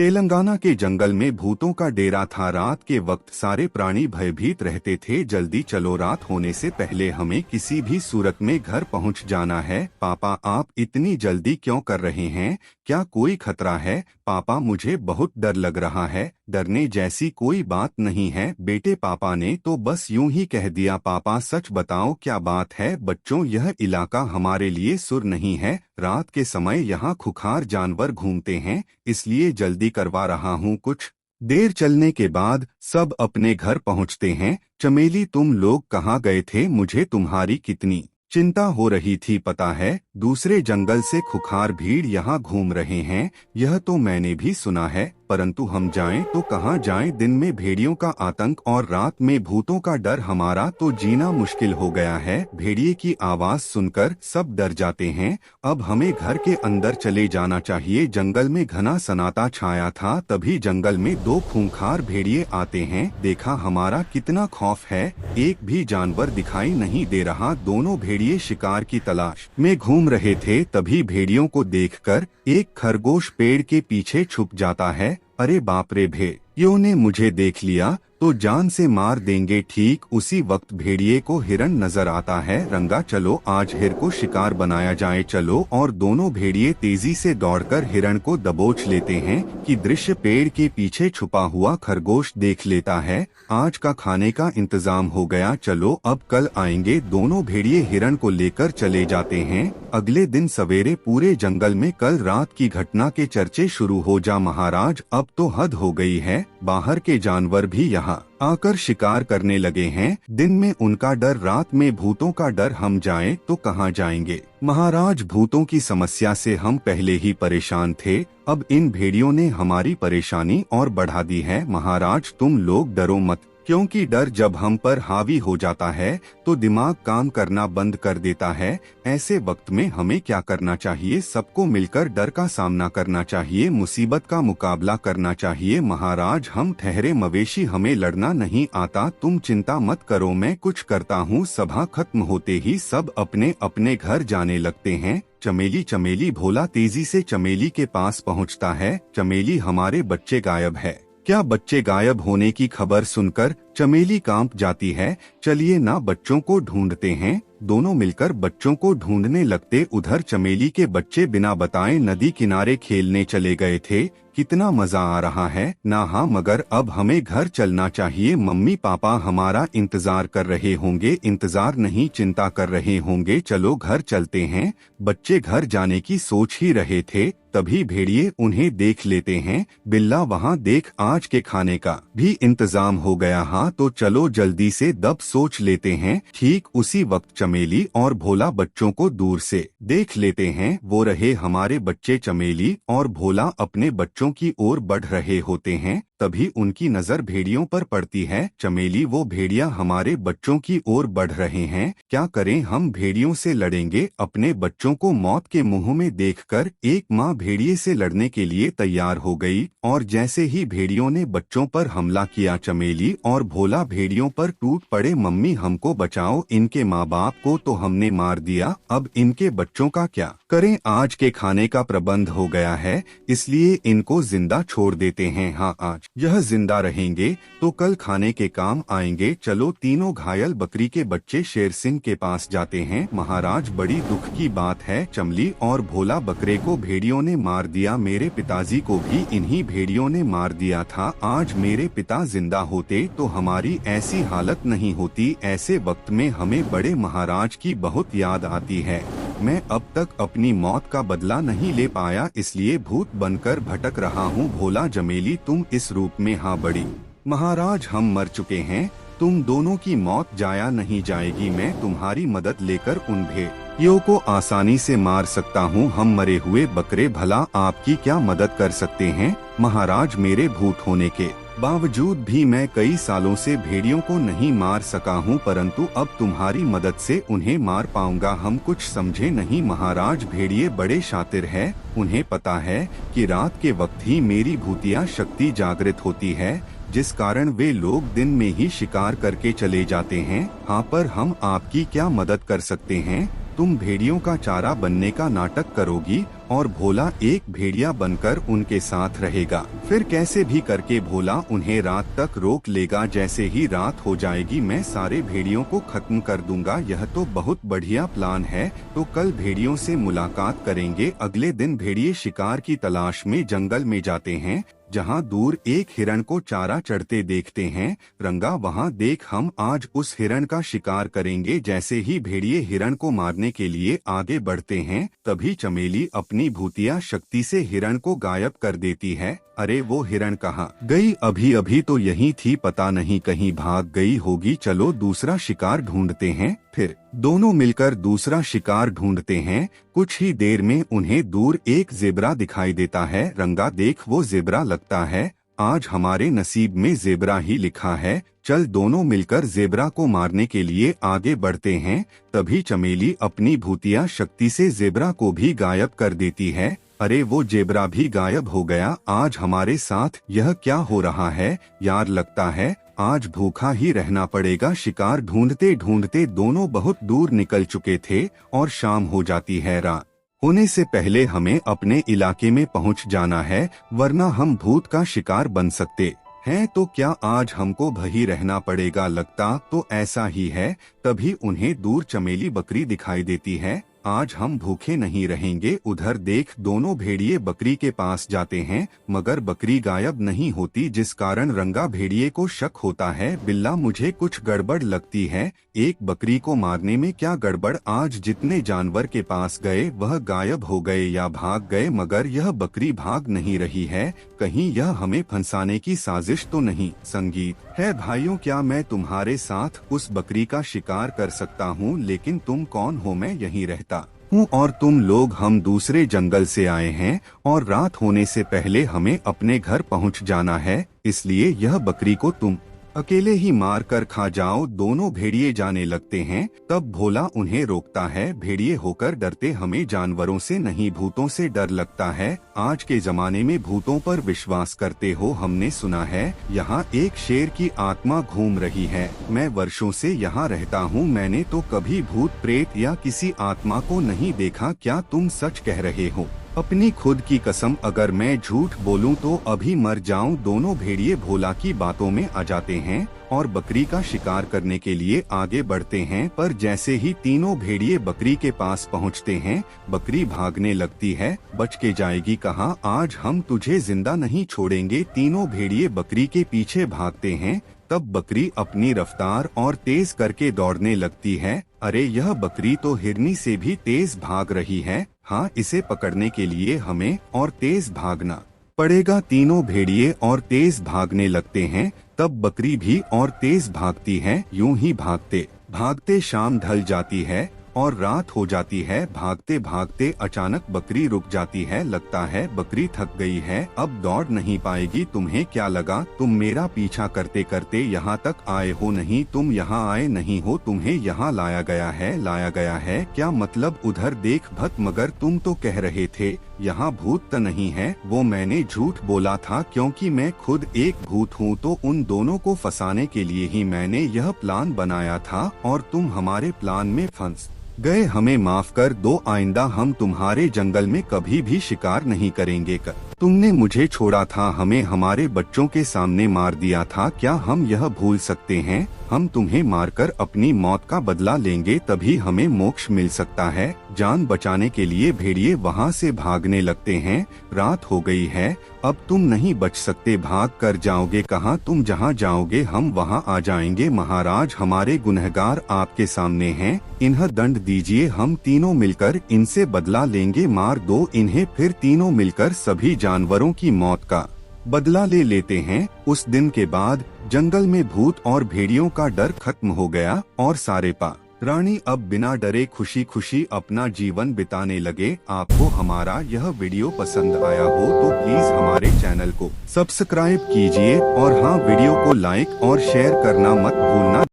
तेलंगाना के जंगल में भूतों का डेरा था। रात के वक्त सारे प्राणी भयभीत रहते थे। जल्दी चलो, रात होने से पहले हमें किसी भी सूरत में घर पहुंच जाना है। पापा, आप इतनी जल्दी क्यों कर रहे हैं? क्या कोई खतरा है? पापा, मुझे बहुत डर लग रहा है। डरने जैसी कोई बात नहीं है बेटे, पापा ने तो बस यूं ही कह दिया। पापा, सच बताओ क्या बात है? बच्चों, यह इलाका हमारे लिए सुर नहीं है। रात के समय यहाँ खुखार जानवर घूमते हैं, इसलिए जल्दी करवा रहा हूँ। कुछ देर चलने के बाद सब अपने घर पहुँचते हैं। चमेली, तुम लोग कहाँ गए थे? मुझे तुम्हारी कितनी चिंता हो रही थी पता है। दूसरे जंगल से खुखार भीड़ यहाँ घूम रहे हैं, यह तो मैंने भी सुना है, परंतु हम जाएं तो कहाँ जाएं? दिन में भेड़ियों का आतंक और रात में भूतों का डर, हमारा तो जीना मुश्किल हो गया है। भेड़िए की आवाज सुनकर सब डर जाते हैं। अब हमें घर के अंदर चले जाना चाहिए। जंगल में घना सन्नाटा छाया था, तभी जंगल में दो खूंखार भेड़िए आते हैं। देखा हमारा कितना खौफ है, एक भी जानवर दिखाई नहीं दे रहा। दोनों भेड़िए शिकार की तलाश में घूम रहे थे, तभी भेड़ियों को देखकर एक खरगोश पेड़ के पीछे छुप जाता है। अरे बाप रे, भेड़ियों ने मुझे देख लिया तो जान से मार देंगे। ठीक उसी वक्त भेड़िए को हिरण नजर आता है। रंगा, चलो आज हिरण को शिकार बनाया जाए। चलो। और दोनों भेड़िए तेजी से दौड़कर हिरण को दबोच लेते हैं कि दृश्य पेड़ के पीछे छुपा हुआ खरगोश देख लेता है। आज का खाने का इंतजाम हो गया, चलो अब कल आएंगे। दोनों भेड़िए हिरण को लेकर चले जाते हैं। अगले दिन सवेरे पूरे जंगल में कल रात की घटना के चर्चे शुरू हो जा। महाराज, अब तो हद हो गई है, बाहर के जानवर भी यहाँ आकर शिकार करने लगे हैं। दिन में उनका डर, रात में भूतों का डर। हम जाएं तो कहाँ जाएंगे? महाराज, भूतों की समस्या से हम पहले ही परेशान थे, अब इन भेड़ियों ने हमारी परेशानी और बढ़ा दी है। महाराज, तुम लोग डरो मत, क्योंकि डर जब हम पर हावी हो जाता है तो दिमाग काम करना बंद कर देता है। ऐसे वक्त में हमें क्या करना चाहिए? सबको मिलकर डर का सामना करना चाहिए, मुसीबत का मुकाबला करना चाहिए। महाराज, हम ठहरे मवेशी, हमें लड़ना नहीं आता। तुम चिंता मत करो, मैं कुछ करता हूँ। सभा खत्म होते ही सब अपने अपने घर जाने लगते हैं। चमेली, चमेली, भोला तेजी से चमेली के पास पहुँचता है। चमेली, हमारे बच्चे गायब है। क्या? बच्चे गायब होने की खबर सुनकर चमेली कांप जाती है। चलिए ना बच्चों को ढूंढते हैं। दोनों मिलकर बच्चों को ढूंढने लगते। उधर चमेली के बच्चे बिना बताए नदी किनारे खेलने चले गए थे। कितना मजा आ रहा है ना? हाँ, मगर अब हमें घर चलना चाहिए। मम्मी पापा हमारा इंतजार कर रहे होंगे। इंतजार नहीं, चिंता कर रहे होंगे। चलो घर चलते हैं। बच्चे घर जाने की सोच ही रहे थे, तभी भेड़िए उन्हें देख लेते हैं। बिल्ला, वहाँ देख, आज के खाने का भी इंतजाम हो गया। हाँ तो चलो जल्दी से दब सोच लेते हैं। ठीक उसी वक्त चमेली और भोला बच्चों को दूर से देख लेते हैं। वो रहे हमारे बच्चे। चमेली और भोला अपने बच्चों की ओर बढ़ रहे होते हैं, तभी उनकी नजर भेड़ियों पर पड़ती है। चमेली, वो भेड़िया हमारे बच्चों की ओर बढ़ रहे हैं, क्या करें? हम भेड़ियों से लड़ेंगे। अपने बच्चों को मौत के मुंह में देखकर एक माँ भेड़िए से लड़ने के लिए तैयार हो गई, और जैसे ही भेड़ियों ने बच्चों पर हमला किया, चमेली और भोला भेड़ियों पर टूट पड़े। मम्मी, हमको बचाओ, इनके माँ बाप को तो हमने मार दिया, अब इनके बच्चों का क्या करें? आज के खाने का प्रबंध हो गया है, इसलिए इनको जिंदा छोड़ देते हैं। हाँ, आज यह जिंदा रहेंगे तो कल खाने के काम आएंगे। चलो। तीनों घायल बकरी के बच्चे शेर सिंह के पास जाते हैं। महाराज, बड़ी दुख की बात है, चमली और भोला बकरे को भेड़ियों ने मार दिया। मेरे पिताजी को भी इन्हीं भेड़ियों ने मार दिया था। आज मेरे पिता जिंदा होते तो हमारी ऐसी हालत नहीं होती। ऐसे वक्त में हमें बड़े महाराज की बहुत याद आती है। मैं अब तक अपनी मौत का बदला नहीं ले पाया, इसलिए भूत बनकर भटक रहा हूँ। भोला, चमेली, तुम इस रूप में? हाँ बड़ी महाराज, हम मर चुके हैं, तुम दोनों की मौत जाया नहीं जाएगी। मैं तुम्हारी मदद लेकर उन भेड़ियों को आसानी से मार सकता हूँ। हम मरे हुए बकरे, भला आपकी क्या मदद कर सकते हैं? महाराज, मेरे भूत होने के बावजूद भी मैं कई सालों से भेड़ियों को नहीं मार सका हूँ, परंतु अब तुम्हारी मदद से उन्हें मार पाऊंगा। हम कुछ समझे नहीं। महाराज, भेड़िए बड़े शातिर है, उन्हें पता है कि रात के वक्त ही मेरी भूतिया शक्ति जागृत होती है, जिस कारण वे लोग दिन में ही शिकार करके चले जाते हैं। हाँ, पर हम आपकी क्या मदद कर सकते हैं? तुम भेड़ियों का चारा बनने का नाटक करोगी और भोला एक भेड़िया बनकर उनके साथ रहेगा। फिर कैसे भी करके भोला उन्हें रात तक रोक लेगा। जैसे ही रात हो जाएगी मैं सारे भेड़ियों को खत्म कर दूंगा। यह तो बहुत बढ़िया प्लान है। तो कल भेड़ियों से मुलाकात करेंगे। अगले दिन भेड़िए शिकार की तलाश में जंगल में जाते हैं, जहाँ दूर एक हिरण को चारा चढ़ते देखते हैं। रंगा वहाँ देख, हम आज उस हिरण का शिकार करेंगे। जैसे ही भेड़िए हिरण को मारने के लिए आगे बढ़ते हैं, तभी चमेली अपनी भूतिया शक्ति से हिरण को गायब कर देती है। अरे वो हिरण कहाँ गई? अभी अभी तो यही थी, पता नहीं कहीं भाग गई होगी। चलो दूसरा शिकार ढूंढते हैं। फिर दोनों मिलकर दूसरा शिकार ढूंढते हैं। कुछ ही देर में उन्हें दूर एक ज़ेब्रा दिखाई देता है। रंगा देख, वो ज़ेब्रा लगता है आज हमारे नसीब में ज़ेब्रा ही लिखा है। चल दोनों मिलकर ज़ेब्रा को मारने के लिए आगे बढ़ते हैं। तभी चमेली अपनी भूतिया शक्ति से ज़ेब्रा को भी गायब कर देती है। अरे वो ज़ेब्रा भी गायब हो गया। आज हमारे साथ यह क्या हो रहा है यार? लगता है आज भूखा ही रहना पड़ेगा। शिकार ढूंढते ढूंढते दोनों बहुत दूर निकल चुके थे और शाम हो जाती है। रात होने से पहले हमें अपने इलाके में पहुंच जाना है, वरना हम भूत का शिकार बन सकते हैं। तो क्या आज हमको वहीं रहना पड़ेगा? लगता तो ऐसा ही है। तभी उन्हें दूर चमेली बकरी दिखाई देती है। आज हम भूखे नहीं रहेंगे। उधर देख, दोनों भेड़िए बकरी के पास जाते हैं, मगर बकरी गायब नहीं होती, जिस कारण रंगा भेड़िए को शक होता है। बिल्ला, मुझे कुछ गड़बड़ लगती है। एक बकरी को मारने में क्या गड़बड़? आज जितने जानवर के पास गए वह गायब हो गए या भाग गए, मगर यह बकरी भाग नहीं रही है। कहीं यह हमें फंसाने की साजिश तो नहीं? संगीत है भाइयों, क्या मैं तुम्हारे साथ उस बकरी का शिकार कर सकता हूँ? लेकिन तुम कौन हो? मैं यहीं रहता हूँ और तुम लोग, हम दूसरे जंगल से आए हैं और रात होने से पहले हमें अपने घर पहुँच जाना है, इसलिए यह बकरी को तुम अकेले ही मार कर खा जाओ। दोनों भेड़िए जाने लगते हैं। तब भोला उन्हें रोकता है। भेड़िए होकर डरते हमें जानवरों से नहीं, भूतों से डर लगता है। आज के जमाने में भूतों पर विश्वास करते हो? हमने सुना है यहाँ एक शेर की आत्मा घूम रही है। मैं वर्षों से यहाँ रहता हूँ, मैंने तो कभी भूत प्रेत या किसी आत्मा को नहीं देखा। क्या तुम सच कह रहे हो? अपनी खुद की कसम, अगर मैं झूठ बोलूं तो अभी मर जाऊं। दोनों भेड़िए भोला की बातों में आ जाते हैं और बकरी का शिकार करने के लिए आगे बढ़ते हैं। पर जैसे ही तीनों भेड़िए बकरी के पास पहुंचते हैं, बकरी भागने लगती है। बच के जाएगी कहाँ? आज हम तुझे जिंदा नहीं छोड़ेंगे। तीनों भेड़िए बकरी के पीछे भागते हैं। तब बकरी अपनी रफ्तार और तेज करके दौड़ने लगती है। अरे यह बकरी तो हिरनी से भी तेज भाग रही है। हाँ, इसे पकड़ने के लिए हमें और तेज भागना पड़ेगा। तीनों भेड़िए और तेज भागने लगते हैं। तब बकरी भी और तेज भागती है। यूं ही भागते भागते शाम ढल जाती है और रात हो जाती है। भागते भागते अचानक बकरी रुक जाती है। लगता है बकरी थक गई है, अब दौड़ नहीं पाएगी। तुम्हें क्या लगा तुम मेरा पीछा करते करते यहाँ तक आए हो? नहीं, तुम यहाँ आए नहीं हो, तुम्हें यहाँ लाया गया है। लाया गया है क्या मतलब? उधर देख भक्त, मगर तुम तो कह रहे थे यहाँ भूत तो नहीं है। वो मैंने झूठ बोला था, क्योंकि मैं खुद एक भूत हूँ। तो उन दोनों को फंसाने के लिए ही मैंने यह प्लान बनाया था और तुम हमारे प्लान में फंस गए। हमें माफ कर दो, आइंदा हम तुम्हारे जंगल में कभी भी शिकार नहीं करेंगे। तुमने मुझे छोड़ा था, हमें हमारे बच्चों के सामने मार दिया था। क्या हम यह भूल सकते हैं? हम तुम्हें मारकर अपनी मौत का बदला लेंगे, तभी हमें मोक्ष मिल सकता है। जान बचाने के लिए भेड़िए वहाँ से भागने लगते हैं। रात हो गई है, अब तुम नहीं बच सकते। भाग कर जाओगे कहाँ? तुम जहाँ जाओगे हम वहाँ आ जाएंगे। महाराज, हमारे गुनहगार आपके सामने हैं, इन्हें दंड दीजिए। हम तीनों मिलकर इनसे बदला लेंगे। मार दो इन्हें। फिर तीनों मिलकर सभी जानवरों की मौत का बदला ले लेते हैं। उस दिन के बाद जंगल में भूत और भेड़ियों का डर खत्म हो गया और सारे प्राणी अब बिना डरे खुशी खुशी अपना जीवन बिताने लगे। आपको हमारा यह वीडियो पसंद आया हो तो प्लीज हमारे चैनल को सब्सक्राइब कीजिए और हाँ, वीडियो को लाइक और शेयर करना मत भूलना।